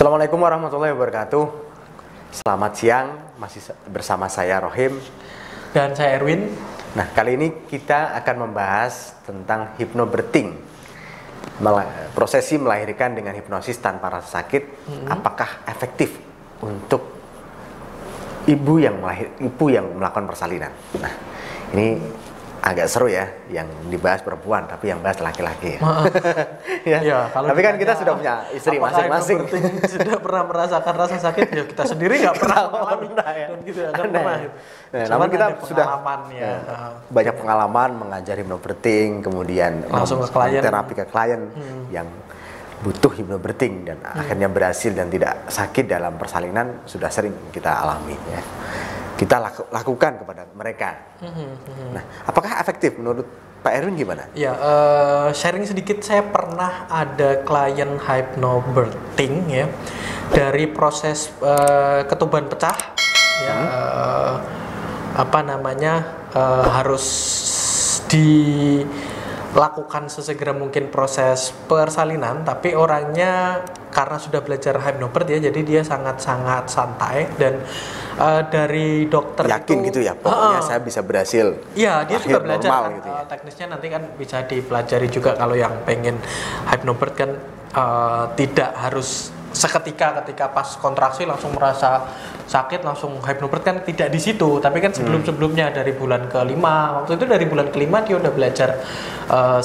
Assalamualaikum warahmatullahi wabarakatuh. Selamat siang, masih bersama saya Rohim dan saya Erwin. Nah, kali ini kita akan membahas tentang hypnobirthing. Prosesi melahirkan dengan hipnosis tanpa rasa sakit, apakah efektif untuk ibu yang melakukan persalinan? Nah, ini agak seru ya, yang dibahas perempuan tapi yang bahas laki-laki. Ya, tapi kan kita sudah punya istri masing-masing. Sudah pernah merasakan rasa sakit, ya kita sendiri nggak pernah mengalami dan gitu akan pernah. Nah, namun kita sudah banyak gitu. pengalaman mengajar hypnobirthing, kemudian langsung ke klien, terapi ke klien yang butuh hypnobirthing dan akhirnya berhasil dan tidak sakit dalam persalinan, sudah sering kita alami ya. Kita lakukan kepada mereka. Nah, apakah efektif menurut Pak Erwin gimana? Ya, sharing sedikit, saya pernah ada klien hypnobirthing ya, dari proses ketuban pecah ya, harus dilakukan sesegera mungkin proses persalinan, tapi orangnya karena sudah belajar hypnobirth ya, jadi dia sangat-sangat santai dan dari dokter yakin itu, gitu ya, pokoknya saya bisa berhasil. Iya, dia sudah belajar kan, gitu ya. teknisnya nanti kan bisa dipelajari juga. Kalau yang pengen hypnobirth kan tidak harus seketika ketika pas kontraksi langsung merasa sakit langsung hypnobirth, kan tidak di situ, tapi kan sebelum-sebelumnya dari bulan ke-5, waktu itu dari bulan ke-5 dia udah belajar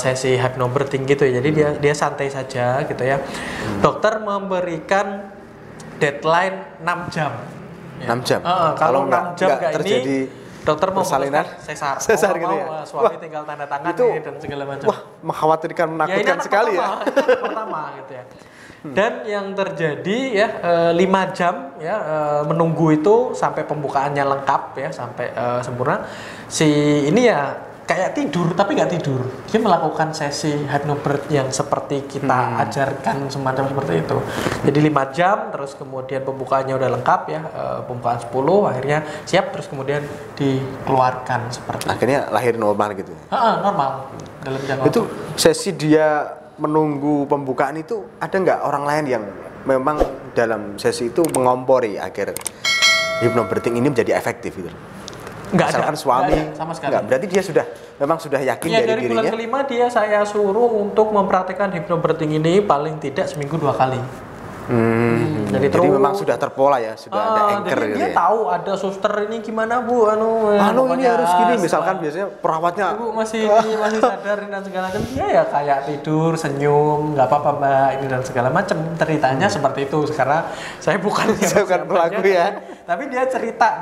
sesi hypnobirthing gitu ya, jadi dia santai saja gitu ya. Dokter memberikan deadline 6 jam ya. 6 jam? Kalau 6 jam nggak terjadi dokter mau sesar gitu ya? Suami tinggal tanda tangan itu, dan segala macam. Wah, mengkhawatirkan, menakutkan sekali pertama gitu ya. Dan yang terjadi ya 5 jam ya menunggu itu sampai pembukaannya lengkap ya, sampai sempurna. Si ini ya kayak tidur tapi nggak tidur. Dia melakukan sesi hypnobirth yang seperti kita ajarkan, semacam seperti itu. Jadi 5 jam, terus kemudian pembukaannya udah lengkap ya, pembukaan 10, akhirnya siap, terus kemudian dikeluarkan seperti akhirnya lahir normal gitu. Normal dalam jangka itu waktu. Sesi dia menunggu pembukaan itu ada nggak orang lain yang memang dalam sesi itu mengompori agar hypnobirthing ini menjadi efektif gitu? Nggak misalkan ada, suami nggak ada, sama sekali. Nggak, berarti dia memang sudah yakin ya, dari dirinya. Dari bulan ke-5 dia saya suruh untuk mempraktikkan hypnobirthing ini paling tidak seminggu 2 kali. Jadi memang sudah terpola ya, sudah ada anchor jadi gitu dia ya. Tahu ada suster ini gimana Bu, ini harus gini, misalkan biasanya perawatnya Ibu masih sadar dan segala macam. Ya kayak tidur, senyum, nggak apa-apa Mbak, ini dan segala macam. Ceritanya seperti itu. Karena saya bukan pelaku ya. Tapi dia cerita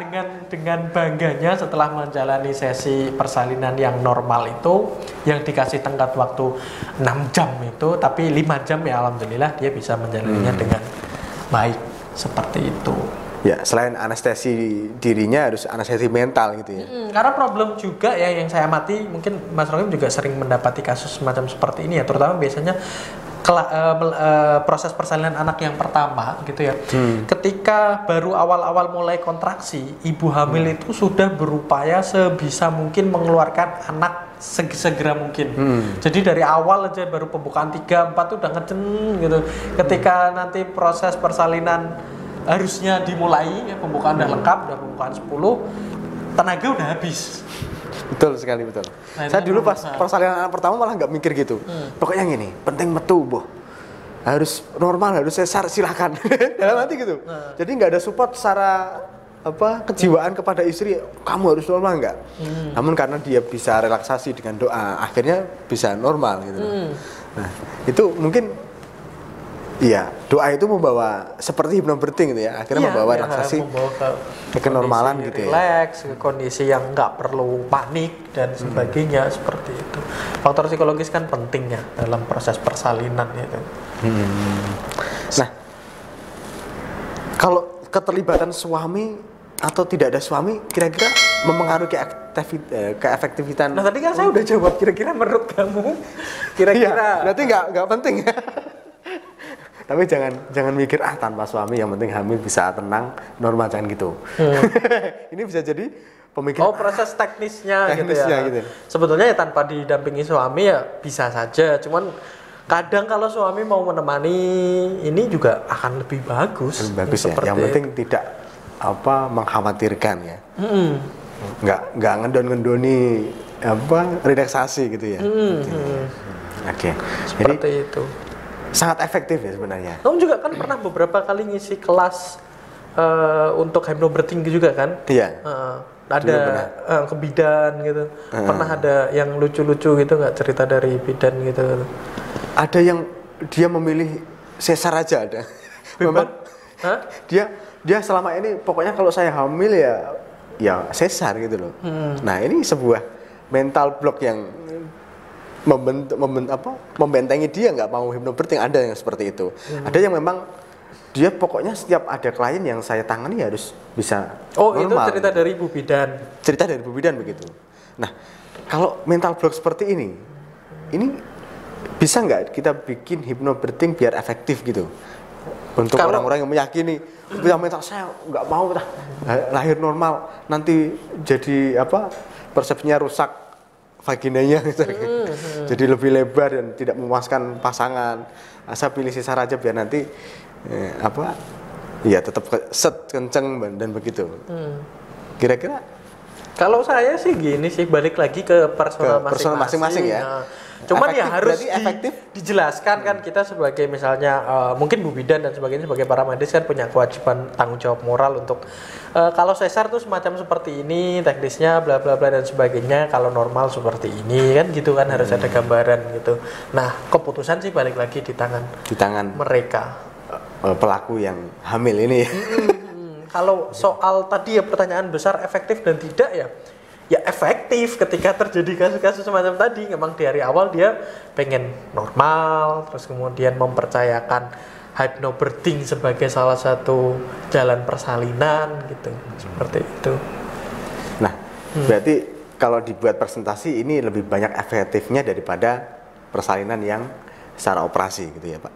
dengan bangganya setelah menjalani sesi persalinan yang normal itu, yang dikasih tenggat waktu 6 jam itu, tapi 5 jam ya alhamdulillah dia bisa menjalaninya dengan baik seperti itu. Ya, selain anestesi dirinya harus anestesi mental gitu ya. Karena problem juga ya yang saya amati, mungkin Mas Rohim juga sering mendapati kasus semacam seperti ini ya, terutama biasanya proses persalinan anak yang pertama gitu ya. Ketika baru awal-awal mulai kontraksi, ibu hamil itu sudah berupaya sebisa mungkin mengeluarkan anak segera mungkin. Jadi dari awal aja baru pembukaan 3, 4 udah ngecen gitu. Ketika nanti proses persalinan harusnya dimulai ya, pembukaan udah lengkap, udah pembukaan 10, tenaga udah habis. Betul sekali, betul. Nah, saya dulu pas persalinan anak pertama malah nggak mikir gitu. Pokoknya gini, penting metu boh, harus normal, harus sesar, silakan. Dalam hati gitu. Jadi nggak ada support secara kejiwaan kepada istri, kamu harus normal nggak. Namun karena dia bisa relaksasi dengan doa, akhirnya bisa normal gitu. Nah, itu mungkin iya, doa itu membawa seperti hypnobirthing gitu ya, akhirnya membawa relaksasi ke kenormalan gitu ya. Relax, ke kondisi yang nggak perlu panik dan sebagainya seperti itu. Faktor psikologis kan penting ya dalam proses persalinan itu. Nah, kalau keterlibatan suami atau tidak ada suami, kira-kira mempengaruhi ke efektivitas. Nah, tadi kan saya udah jawab, kira-kira menurut kamu, kira-kira. Berarti nggak penting ya. Tapi jangan mikir tanpa suami yang penting hamil bisa tenang normal, jangan gitu. Ini bisa jadi pemikiran. Proses teknisnya gitu ya. Gitu. Sebetulnya ya tanpa didampingi suami ya bisa saja, cuman Kadang kalau suami mau menemani ini juga akan lebih bagus. Lebih bagus ya. Yang penting tidak mengkhawatirkan ya. Nggak ngendon-ngendoni relaksasi gitu ya. Oke. Seperti Jadi, itu. sangat efektif ya sebenarnya. Kamu juga kan pernah beberapa kali ngisi kelas untuk hypnobirthing juga kan? Iya. Ada kebidan gitu. Pernah ada yang lucu-lucu gitu nggak, cerita dari bidan gitu? Ada yang dia memilih sesar aja ada. Memang dia selama ini pokoknya kalau saya hamil ya sesar gitu loh. Nah, ini sebuah mental block yang membentengi dia nggak mau hypnobirthing. Ada yang seperti itu. Ada yang memang dia pokoknya setiap ada klien yang saya tangani harus bisa normal. Itu cerita dari Bu Bidan. Cerita dari Bu Bidan begitu. Nah, kalau mental block seperti ini bisa nggak kita bikin hypnobirthing biar efektif gitu? Untuk orang-orang yang meyakini, yang mental saya nggak mau lahir normal, nanti jadi persepsinya rusak, vaginanya jadi lebih lebar dan tidak memuaskan pasangan. Saya pilih sesar aja biar nanti ya tetap set kenceng dan begitu. Kira-kira kalau saya sih gini sih, balik lagi ke personal masing-masing ya. Cuman efektif, ya harus dijelaskan kan, kita sebagai misalnya mungkin Bu Bidan dan sebagainya sebagai para medis kan punya kewajiban tanggung jawab moral untuk kalau sesar tuh semacam seperti ini teknisnya bla bla bla dan sebagainya, kalau normal seperti ini kan gitu kan, harus ada gambaran gitu. Nah, keputusan sih balik lagi di tangan mereka, pelaku yang hamil ini. Kalau soal tadi ya pertanyaan besar efektif dan tidak ya efektif ketika terjadi kasus-kasus semacam tadi. Memang di hari awal dia pengen normal, terus kemudian mempercayakan hypnobirthing sebagai salah satu jalan persalinan gitu, seperti itu. Nah, berarti kalau dibuat presentasi ini lebih banyak efektifnya daripada persalinan yang secara operasi gitu ya Pak?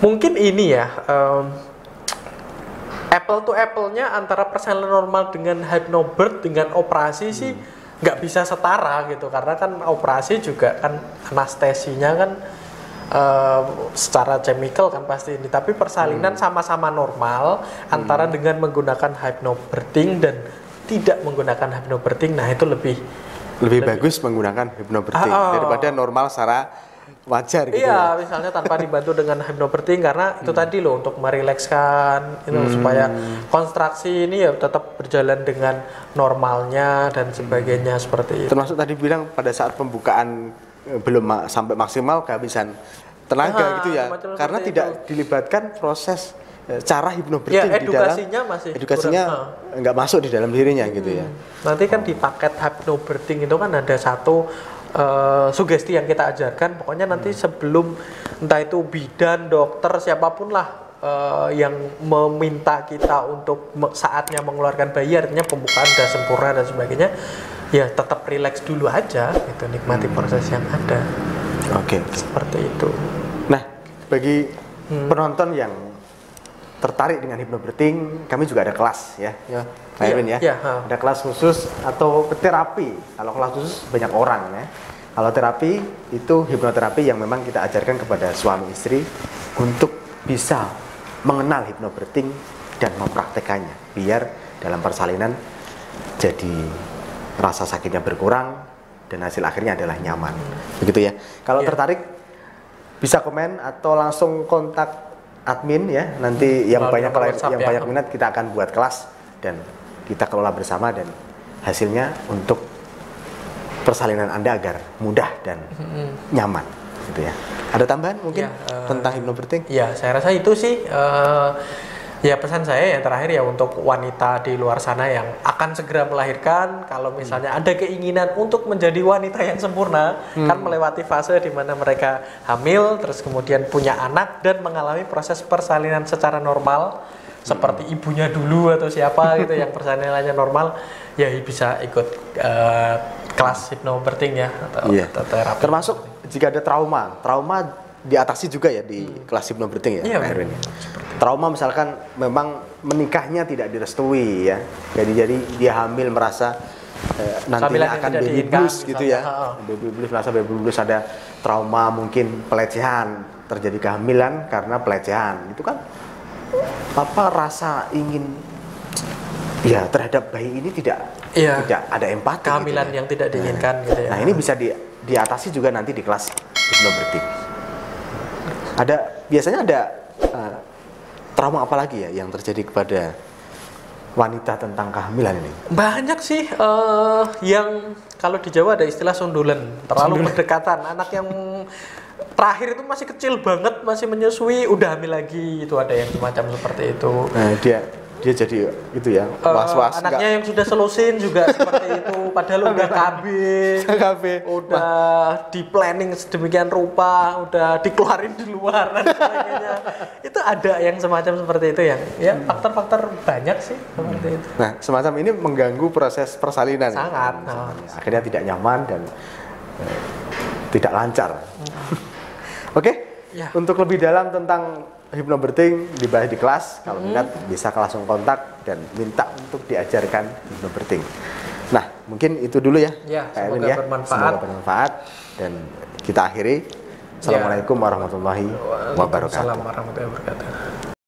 Mungkin ini ya, apple to apple-nya antara persalinan normal dengan hypnobirth dengan operasi sih nggak bisa setara gitu, karena kan operasi juga kan anestesinya kan secara chemical kan pasti ini, tapi persalinan sama-sama normal antara dengan menggunakan hypnobirthing dan tidak menggunakan hypnobirthing. Nah, itu lebih bagus menggunakan hypnobirthing daripada normal secara wajar gitu. Iya, misalnya tanpa dibantu dengan hypnobirthing, karena itu tadi loh untuk merilekskan itu supaya konstruksi ini ya tetap berjalan dengan normalnya dan sebagainya seperti itu. Termasuk tadi bilang pada saat pembukaan belum sampai maksimal kehabisan tenaga gitu ya. Karena tidak dilibatkan proses cara hypnobirthing di dalam edukasinya nggak masuk di dalam dirinya gitu ya. Nanti kan di paket hypnobirthing itu kan ada satu sugesti yang kita ajarkan, pokoknya nanti sebelum entah itu bidan, dokter, siapapun lah yang meminta kita untuk saatnya mengeluarkan bayi, artinya pembukaan sudah sempurna dan sebagainya, ya tetap relax dulu aja gitu, nikmati proses yang ada. Oke. Seperti itu. Nah, bagi penonton yang tertarik dengan hypnobirthing, kami juga ada kelas ya. Pak Erwin ya. Ada kelas khusus atau terapi. Kalau kelas khusus banyak orang ya. Kalau terapi itu hipnoterapi yang memang kita ajarkan kepada suami istri untuk bisa mengenal hypnobirthing dan mempraktekannya biar dalam persalinan jadi rasa sakitnya berkurang dan hasil akhirnya adalah nyaman. Begitu ya. Kalau tertarik bisa komen atau langsung kontak admin ya. Nanti yang banyak minat kita akan buat kelas dan kita kelola bersama dan hasilnya untuk persalinan Anda agar mudah dan nyaman gitu ya. Ada tambahan mungkin tentang hypnobirthing? Ya, saya rasa itu sih ya pesan saya yang terakhir ya untuk wanita di luar sana yang akan segera melahirkan, kalau misalnya ada keinginan untuk menjadi wanita yang sempurna, kan melewati fase di mana mereka hamil terus kemudian punya anak dan mengalami proses persalinan secara normal seperti ibunya dulu atau siapa gitu yang persalinannya normal, ya bisa ikut kelas hypnobirthing ya atau terapi. Termasuk jika ada trauma diatasi juga ya di kelas hypnobirthing ya, Pak Erwin. Trauma misalkan memang menikahnya tidak direstui ya, jadi dia hamil merasa nantinya akan tidak baby diinginkan, blues gitu ya. misalnya. Baby blues, merasa baby blues, ada trauma mungkin pelecehan, terjadi kehamilan karena pelecehan. Itu kan papa rasa ingin ya terhadap bayi ini tidak ada empati. Kehamilan gitu ya. yang tidak diinginkan gitu ya. Nah, ini bisa diatasi juga nanti di kelas hypnobirthing. Biasanya ada trauma apa lagi ya yang terjadi kepada wanita tentang kehamilan ini? Banyak sih yang kalau di Jawa ada istilah sundulan, terlalu berdekatan. Anak yang terakhir itu masih kecil banget, masih menyusui, udah hamil lagi, itu ada yang semacam seperti itu. Nah, dia jadi gitu ya, was-was. Anaknya yang sudah selusin juga seperti itu, padahal udah KB, udah di planning sedemikian rupa, udah dikeluarin di luar dan sebagainya. Itu ada yang semacam seperti itu ya faktor-faktor banyak sih seperti itu. Nah, semacam ini mengganggu proses persalinan. Sangat. Akhirnya tidak nyaman dan tidak lancar. Oke. Ya. Untuk lebih dalam tentang hypnobirthing dibahas di kelas. Kalau minat bisa langsung kontak dan minta untuk diajarkan hypnobirthing. Nah, mungkin itu dulu ya. Semoga bermanfaat. Semoga bermanfaat dan kita akhiri. Assalamualaikum warahmatullahi wabarakatuh. Waalaikumsalam warahmatullahi wabarakatuh.